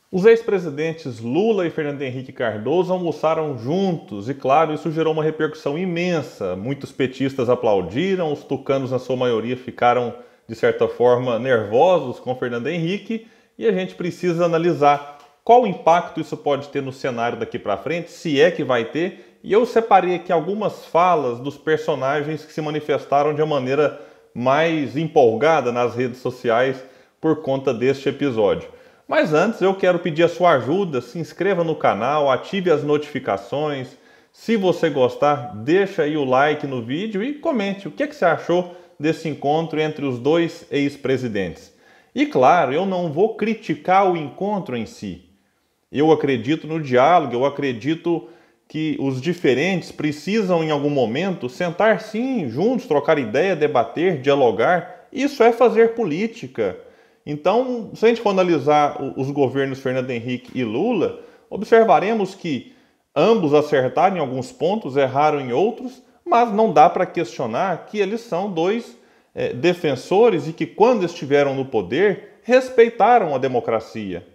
Os ex-presidentes Lula e Fernando Henrique Cardoso almoçaram juntos e, claro, isso gerou uma repercussão imensa. Muitos petistas aplaudiram, os tucanos, na sua maioria, ficaram, de certa forma, nervosos com Fernando Henrique e a gente precisa analisar qual impacto isso pode ter no cenário daqui para frente, se é que vai ter. E eu separei aqui algumas falas dos personagens que se manifestaram de uma maneira mais empolgada nas redes sociais por conta deste episódio. Mas antes eu quero pedir a sua ajuda, se inscreva no canal, ative as notificações. Se você gostar, deixa aí o like no vídeo e comente o que você achou desse encontro entre os dois ex-presidentes. E claro, eu não vou criticar o encontro em si. Eu acredito no diálogo, eu acredito que os diferentes precisam em algum momento sentar sim, juntos, trocar ideia, debater, dialogar. Isso é fazer política. Então, se a gente for analisar os governos Fernando Henrique e Lula, observaremos que ambos acertaram em alguns pontos, erraram em outros, mas não dá para questionar que eles são dois defensores e que, quando estiveram no poder, respeitaram a democracia.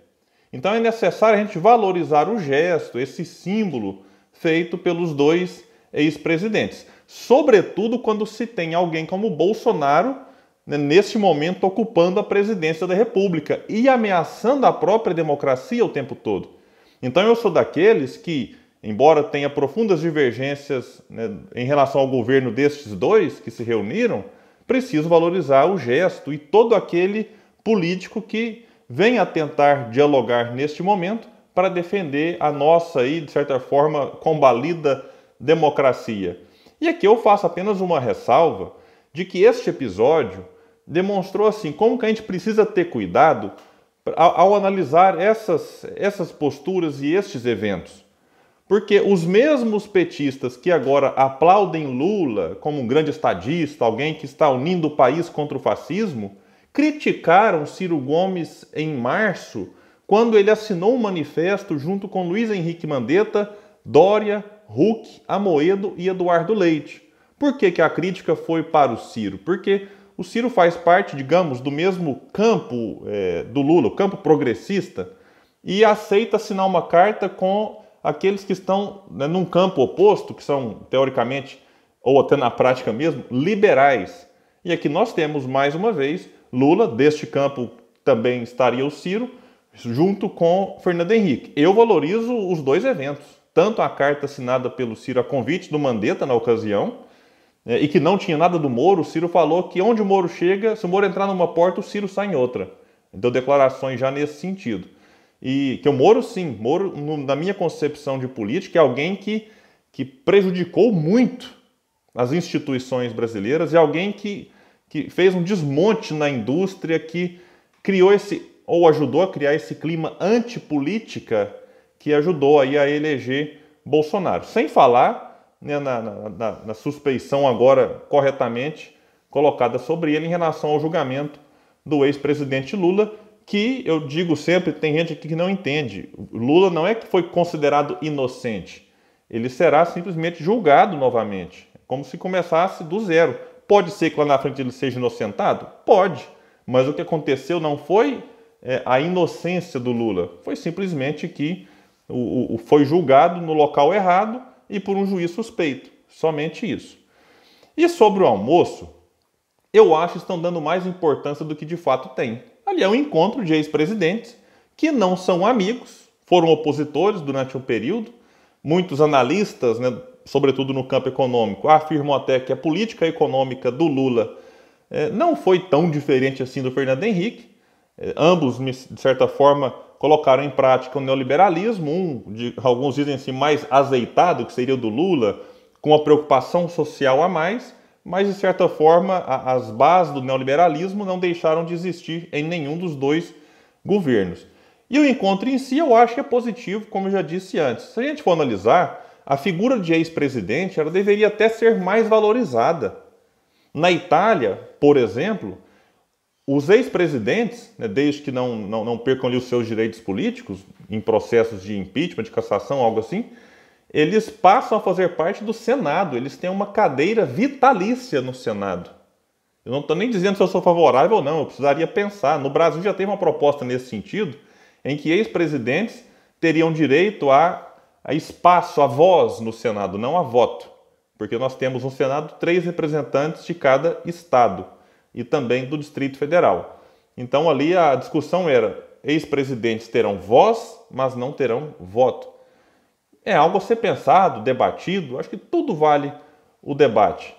Então é necessário a gente valorizar o gesto, esse símbolo feito pelos dois ex-presidentes. Sobretudo quando se tem alguém como Bolsonaro, neste momento, ocupando a presidência da República e ameaçando a própria democracia o tempo todo. Então eu sou daqueles que, embora tenha profundas divergências, em relação ao governo destes dois que se reuniram, preciso valorizar o gesto e todo aquele político que vem a tentar dialogar neste momento para defender a nossa, aí, de certa forma, combalida democracia. E aqui eu faço apenas uma ressalva de que este episódio demonstrou assim como que a gente precisa ter cuidado ao analisar essas posturas e estes eventos. Porque os mesmos petistas que agora aplaudem Lula como um grande estadista, alguém que está unindo o país contra o fascismo, criticaram Ciro Gomes em março, quando ele assinou um manifesto junto com Luiz Henrique Mandetta, Dória, Huck, Amoedo e Eduardo Leite. Por que a crítica foi para o Ciro? Porque o Ciro faz parte, digamos, do mesmo campo do Lula, o campo progressista, e aceita assinar uma carta com aqueles que estão num campo oposto, que são, teoricamente, ou até na prática mesmo, liberais. E aqui nós temos, mais uma vez, Lula, deste campo também estaria o Ciro, junto com Fernando Henrique. Eu valorizo os dois eventos, tanto a carta assinada pelo Ciro a convite do Mandetta na ocasião, e que não tinha nada do Moro. O Ciro falou que onde o Moro chega, se o Moro entrar numa porta, o Ciro sai em outra. Deu declarações já nesse sentido. E que o Moro, sim, Moro, na minha concepção de política, é alguém que prejudicou muito as instituições brasileiras, é alguém que fez um desmonte na indústria, que criou ou ajudou a criar esse clima antipolítica que ajudou aí a eleger Bolsonaro. Sem falar na suspeição agora corretamente colocada sobre ele em relação ao julgamento do ex-presidente Lula, que eu digo sempre, tem gente aqui que não entende. Lula não é que foi considerado inocente, ele será simplesmente julgado novamente, como se começasse do zero. Pode ser que lá na frente ele seja inocentado? Pode, mas o que aconteceu não foi a inocência do Lula, foi simplesmente que foi julgado no local errado e por um juiz suspeito, somente isso. E sobre o almoço, eu acho que estão dando mais importância do que de fato tem. Ali é um encontro de ex-presidentes que não são amigos, foram opositores durante um período. Muitos analistas, sobretudo no campo econômico, afirmam até que a política econômica do Lula não foi tão diferente assim do Fernando Henrique. Ambos, de certa forma, colocaram em prática o neoliberalismo, alguns dizem assim, mais azeitado, que seria o do Lula, com a preocupação social a mais, mas, de certa forma, as bases do neoliberalismo não deixaram de existir em nenhum dos dois governos. E o encontro em si eu acho que é positivo, como eu já disse antes. Se a gente for analisar, a figura de ex-presidente ela deveria até ser mais valorizada. Na Itália, por exemplo, os ex-presidentes, desde que não percam ali os seus direitos políticos, em processos de impeachment, de cassação, algo assim, eles passam a fazer parte do Senado, eles têm uma cadeira vitalícia no Senado. Eu não estou nem dizendo se eu sou favorável ou não, eu precisaria pensar. No Brasil já tem uma proposta nesse sentido, em que ex-presidentes teriam direito a espaço, a voz no Senado, não a voto. Porque nós temos no Senado 3 representantes de cada estado e também do Distrito Federal. Então ali a discussão era: ex-presidentes terão voz, mas não terão voto. É algo a ser pensado, debatido, acho que tudo vale o debate.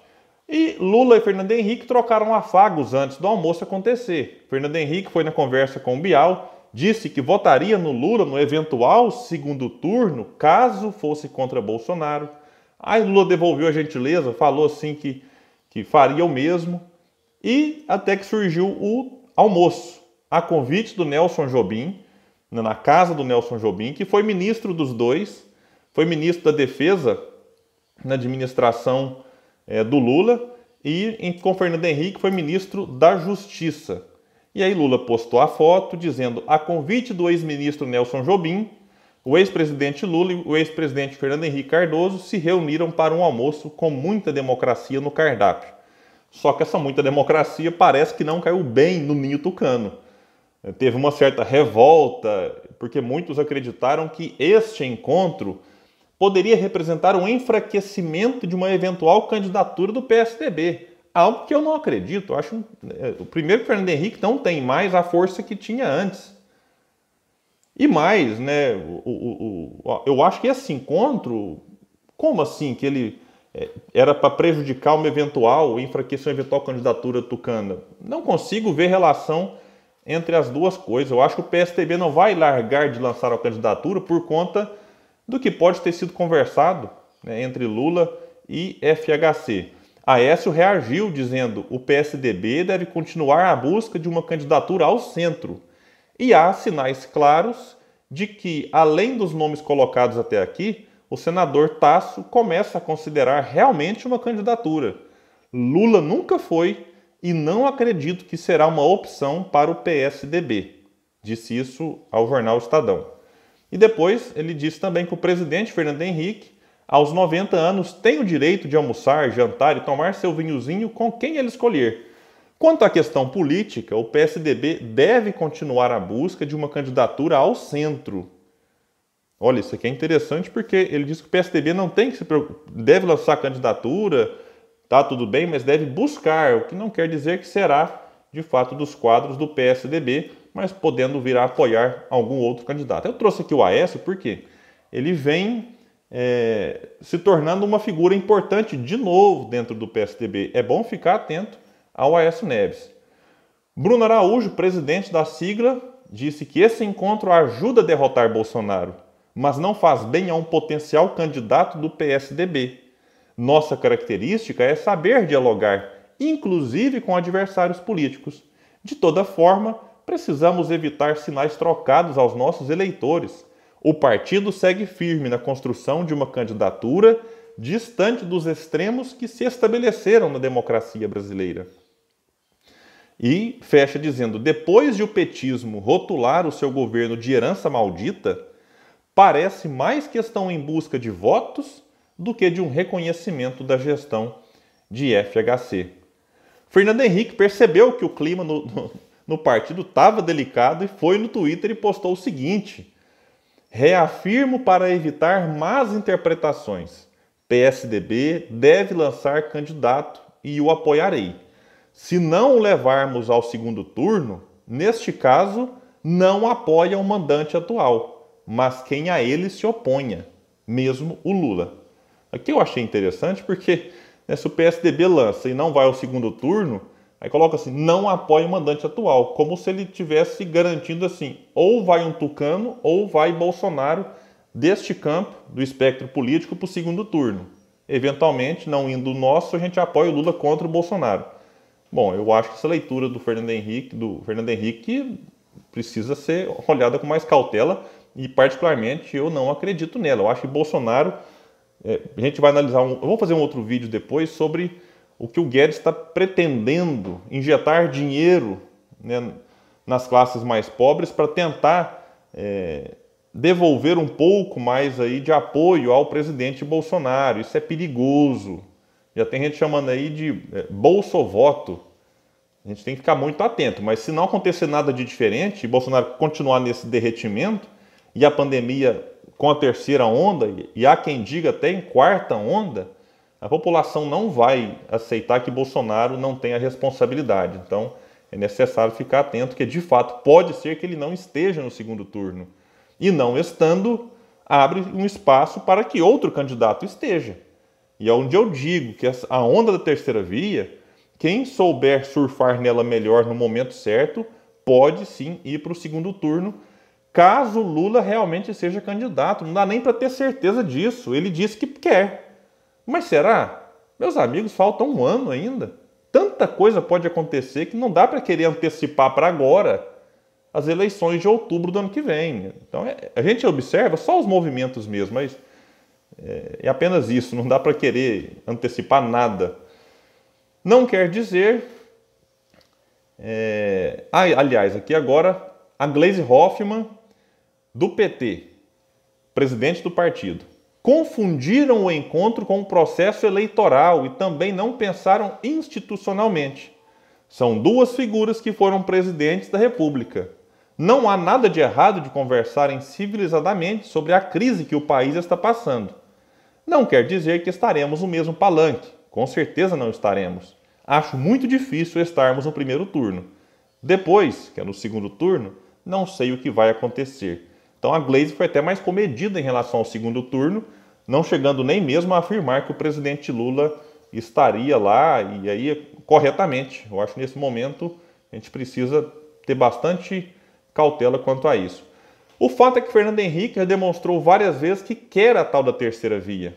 E Lula e Fernando Henrique trocaram afagos antes do almoço acontecer. Fernando Henrique foi na conversa com o Bial, disse que votaria no Lula no eventual segundo turno, caso fosse contra Bolsonaro. Aí Lula devolveu a gentileza, falou assim que faria o mesmo. E até que surgiu o almoço, a convite do Nelson Jobim, na casa do Nelson Jobim, que foi ministro dos dois, foi ministro da Defesa na administração do Lula, e com Fernando Henrique foi ministro da Justiça. E aí Lula postou a foto dizendo: a convite do ex-ministro Nelson Jobim, o ex-presidente Lula e o ex-presidente Fernando Henrique Cardoso se reuniram para um almoço com muita democracia no cardápio. Só que essa muita democracia parece que não caiu bem no ninho tucano. Teve uma certa revolta, porque muitos acreditaram que este encontro poderia representar um enfraquecimento de uma eventual candidatura do PSDB. Algo que eu não acredito. Eu acho, primeiro, que o Fernando Henrique não tem mais a força que tinha antes. E mais, né, eu acho que esse encontro, como assim que ele era para prejudicar uma eventual, enfraquecer uma eventual candidatura tucana? Não consigo ver relação entre as duas coisas. Eu acho que o PSDB não vai largar de lançar a candidatura por conta do que pode ter sido conversado, né, entre Lula e FHC. Aécio reagiu dizendo: o PSDB deve continuar à busca de uma candidatura ao centro. E há sinais claros de que, além dos nomes colocados até aqui, o senador Tasso começa a considerar realmente uma candidatura. Lula nunca foi e não acredito que será uma opção para o PSDB. Disse isso ao jornal Estadão. E depois ele disse também que o presidente Fernando Henrique, aos 90 anos, tem o direito de almoçar, jantar e tomar seu vinhozinho com quem ele escolher. Quanto à questão política, o PSDB deve continuar a busca de uma candidatura ao centro. Olha, isso aqui é interessante porque ele diz que o PSDB não tem que se preocupar, deve lançar candidatura, tá tudo bem, mas deve buscar, o que não quer dizer que será, de fato, dos quadros do PSDB, mas podendo vir a apoiar algum outro candidato. Eu trouxe aqui o Aécio porque ele vem se tornando uma figura importante de novo dentro do PSDB. É bom ficar atento ao Aécio Neves. Bruno Araújo, presidente da sigla, disse que esse encontro ajuda a derrotar Bolsonaro, mas não faz bem a um potencial candidato do PSDB. Nossa característica é saber dialogar, inclusive com adversários políticos. De toda forma, precisamos evitar sinais trocados aos nossos eleitores. O partido segue firme na construção de uma candidatura distante dos extremos que se estabeleceram na democracia brasileira. E fecha dizendo: depois de o petismo rotular o seu governo de herança maldita, parece mais que estão em busca de votos do que de um reconhecimento da gestão de FHC. Fernando Henrique percebeu que o clima no partido estava delicado e foi no Twitter e postou o seguinte: reafirmo para evitar más interpretações. PSDB deve lançar candidato e o apoiarei. Se não o levarmos ao segundo turno, neste caso, não apoia o mandante atual, mas quem a ele se oponha, mesmo o Lula. Aqui eu achei interessante porque, né, se o PSDB lança e não vai ao segundo turno, aí coloca assim: não apoia o mandante atual, como se ele tivesse garantindo assim: ou vai um tucano ou vai Bolsonaro deste campo, do espectro político, para o segundo turno. Eventualmente, não indo o nosso, a gente apoia o Lula contra o Bolsonaro. Bom, eu acho que essa leitura do Fernando Henrique precisa ser olhada com mais cautela e, particularmente, eu não acredito nela. Eu acho que Bolsonaro, a gente vai analisar, eu vou fazer um outro vídeo depois sobre o que o Guedes está pretendendo injetar dinheiro, né, nas classes mais pobres para tentar devolver um pouco mais aí de apoio ao presidente Bolsonaro. Isso é perigoso. Já tem gente chamando aí de bolsovoto. A gente tem que ficar muito atento, mas se não acontecer nada de diferente e Bolsonaro continuar nesse derretimento e a pandemia com a terceira onda, e há quem diga até em quarta onda, a população não vai aceitar que Bolsonaro não tenha responsabilidade. Então, é necessário ficar atento que, de fato, pode ser que ele não esteja no segundo turno. E não estando, abre um espaço para que outro candidato esteja. E é onde eu digo que a onda da terceira via, quem souber surfar nela melhor no momento certo, pode sim ir para o segundo turno, caso Lula realmente seja candidato. Não dá nem para ter certeza disso. Ele disse que quer. Mas será? Meus amigos, falta um ano ainda. Tanta coisa pode acontecer que não dá para querer antecipar para agora as eleições de outubro do ano que vem. Então a gente observa só os movimentos mesmo, mas é apenas isso. Não dá para querer antecipar nada. Não quer dizer... aliás, aqui agora a Gleisi Hoffmann, do PT, presidente do partido, confundiram o encontro com o processo eleitoral e também não pensaram institucionalmente. São duas figuras que foram presidentes da República. Não há nada de errado de conversarem civilizadamente sobre a crise que o país está passando. Não quer dizer que estaremos no mesmo palanque. Com certeza não estaremos. Acho muito difícil estarmos no primeiro turno. Depois, que é no segundo turno, não sei o que vai acontecer. Então a Gleisi foi até mais comedida em relação ao segundo turno, não chegando nem mesmo a afirmar que o presidente Lula estaria lá, e aí corretamente. Eu acho que nesse momento a gente precisa ter bastante cautela quanto a isso. O fato é que Fernando Henrique já demonstrou várias vezes que quer a tal da terceira via.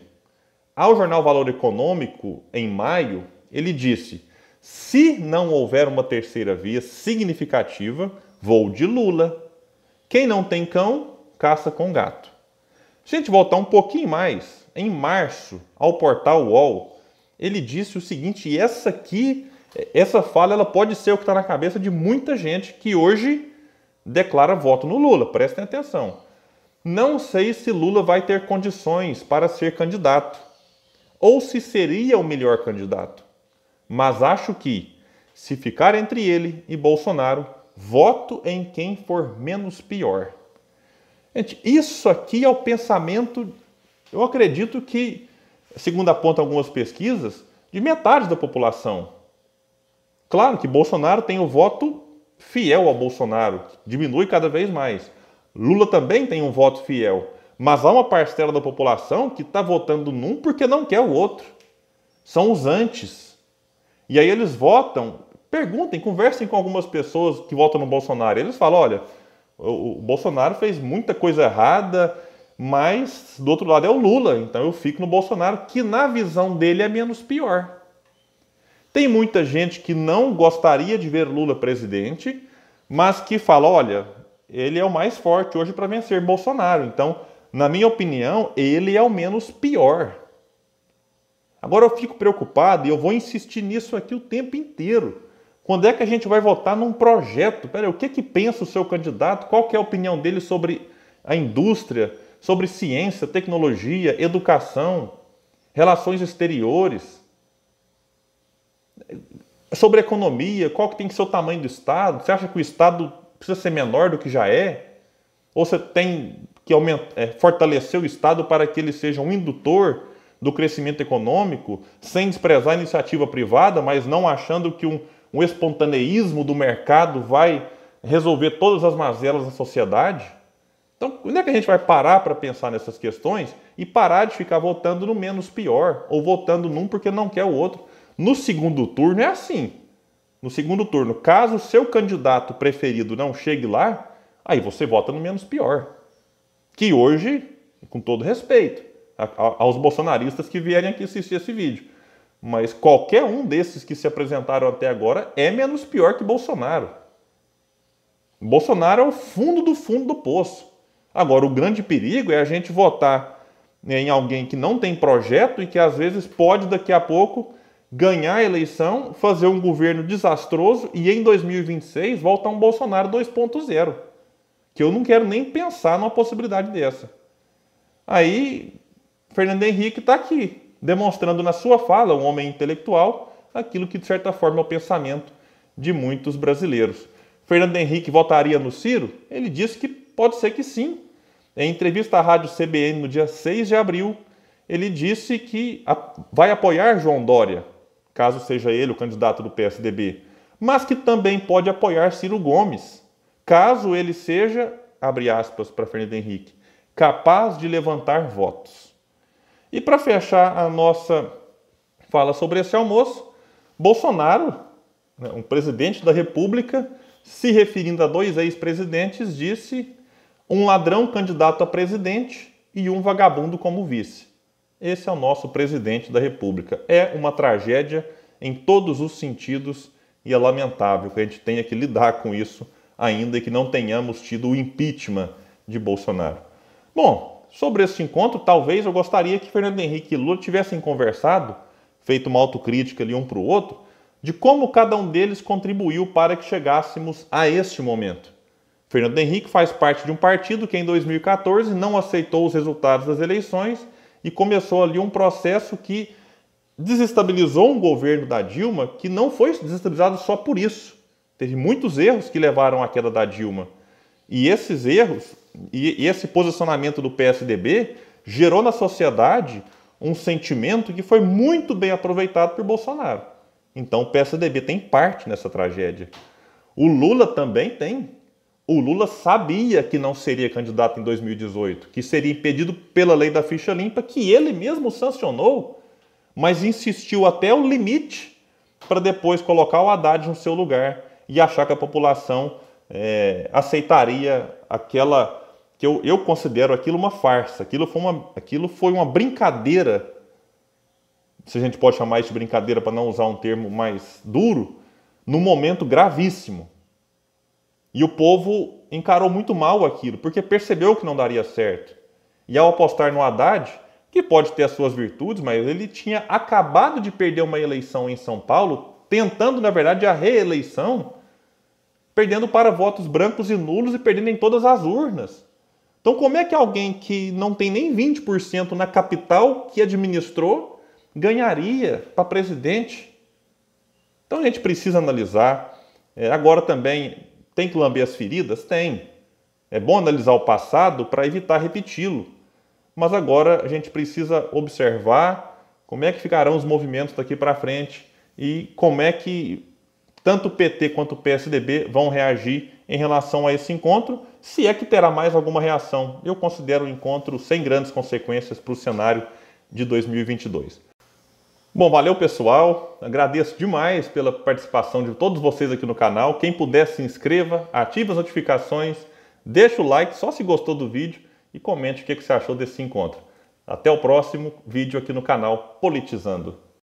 Ao jornal Valor Econômico, em maio, ele disse: se não houver uma terceira via significativa, vou de Lula. Quem não tem cão, caça com gato. Se a gente voltar um pouquinho mais, em março, ao portal UOL, ele disse o seguinte, e essa fala ela pode ser o que está na cabeça de muita gente que hoje declara voto no Lula, prestem atenção. Não sei se Lula vai ter condições para ser candidato, ou se seria o melhor candidato, mas acho que, se ficar entre ele e Bolsonaro, voto em quem for menos pior. Gente, isso aqui é o pensamento, eu acredito que, segundo apontam algumas pesquisas, de metade da população. Claro que Bolsonaro tem o voto fiel ao Bolsonaro, diminui cada vez mais. Lula também tem um voto fiel, mas há uma parcela da população que está votando num porque não quer o outro. São os antes. E aí eles votam, perguntem, conversem com algumas pessoas que votam no Bolsonaro. Eles falam, olha, o Bolsonaro fez muita coisa errada, mas do outro lado é o Lula, então eu fico no Bolsonaro, que na visão dele é menos pior. Tem muita gente que não gostaria de ver Lula presidente, mas que fala, olha, ele é o mais forte hoje para vencer Bolsonaro. Então, na minha opinião, ele é o menos pior. Agora eu fico preocupado e eu vou insistir nisso aqui o tempo inteiro. Quando é que a gente vai votar num projeto? Peraí, o que pensa o seu candidato? Qual que é a opinião dele sobre a indústria, sobre ciência, tecnologia, educação, relações exteriores, sobre economia? Qual que tem que ser o tamanho do Estado? Você acha que o Estado precisa ser menor do que já é? Ou você tem que fortalecer o Estado para que ele seja um indutor do crescimento econômico, sem desprezar a iniciativa privada, mas não achando que um espontaneísmo do mercado vai resolver todas as mazelas da sociedade? Então, quando é que a gente vai parar para pensar nessas questões e parar de ficar votando no menos pior, ou votando num porque não quer o outro? No segundo turno é assim. No segundo turno, caso o seu candidato preferido não chegue lá, aí você vota no menos pior. Que hoje, com todo respeito aos bolsonaristas que vierem aqui assistir esse vídeo, mas qualquer um desses que se apresentaram até agora é menos pior que Bolsonaro. Bolsonaro é o fundo do poço. Agora, o grande perigo é a gente votar em alguém que não tem projeto e que às vezes pode daqui a pouco ganhar a eleição, fazer um governo desastroso e em 2026 voltar um Bolsonaro 2.0. Que eu não quero nem pensar numa possibilidade dessa. Aí, Fernando Henrique está aqui, demonstrando na sua fala, um homem intelectual, aquilo que de certa forma é o pensamento de muitos brasileiros. Fernando Henrique votaria no Ciro? Ele disse que pode ser que sim. Em entrevista à rádio CBN no dia 6 de abril, ele disse que vai apoiar João Dória, caso seja ele o candidato do PSDB, mas que também pode apoiar Ciro Gomes, caso ele seja, abre aspas para Fernando Henrique, capaz de levantar votos. E para fechar a nossa fala sobre esse almoço, Bolsonaro, um presidente da República, se referindo a dois ex-presidentes, disse: um ladrão candidato a presidente e um vagabundo como vice. Esse é o nosso presidente da República. É uma tragédia em todos os sentidos e é lamentável que a gente tenha que lidar com isso, ainda que não tenhamos tido o impeachment de Bolsonaro. Bom, sobre este encontro, talvez eu gostaria que Fernando Henrique e Lula tivessem conversado, feito uma autocrítica ali um para o outro, de como cada um deles contribuiu para que chegássemos a este momento. Fernando Henrique faz parte de um partido que em 2014 não aceitou os resultados das eleições e começou ali um processo que desestabilizou um governo da Dilma, que não foi desestabilizado só por isso. Teve muitos erros que levaram à queda da Dilma. E esses erros e esse posicionamento do PSDB gerou na sociedade um sentimento que foi muito bem aproveitado por Bolsonaro. Então o PSDB tem parte nessa tragédia. O Lula também tem. O Lula sabia que não seria candidato em 2018, que seria impedido pela lei da ficha limpa, que ele mesmo sancionou, mas insistiu até o limite para depois colocar o Haddad no seu lugar e achar que a população aceitaria aquela que eu considero aquilo uma farsa. Aquilo foi uma brincadeira, se a gente pode chamar isso de brincadeira para não usar um termo mais duro, num momento gravíssimo. E o povo encarou muito mal aquilo, porque percebeu que não daria certo. E ao apostar no Haddad, que pode ter as suas virtudes, mas ele tinha acabado de perder uma eleição em São Paulo, tentando, na verdade, a reeleição, perdendo para votos brancos e nulos e perdendo em todas as urnas. Então, como é que alguém que não tem nem 20% na capital que administrou ganharia para presidente? Então, a gente precisa analisar. Agora também, tem que lamber as feridas? Tem. É bom analisar o passado para evitar repeti-lo. Mas agora a gente precisa observar como é que ficarão os movimentos daqui para frente e como é que tanto o PT quanto o PSDB vão reagir em relação a esse encontro, se é que terá mais alguma reação. Eu considero o encontro sem grandes consequências para o cenário de 2022. Bom, valeu pessoal, agradeço demais pela participação de todos vocês aqui no canal. Quem puder se inscreva, ative as notificações, deixa o like só se gostou do vídeo e comente o que você achou desse encontro. Até o próximo vídeo aqui no canal Politizando.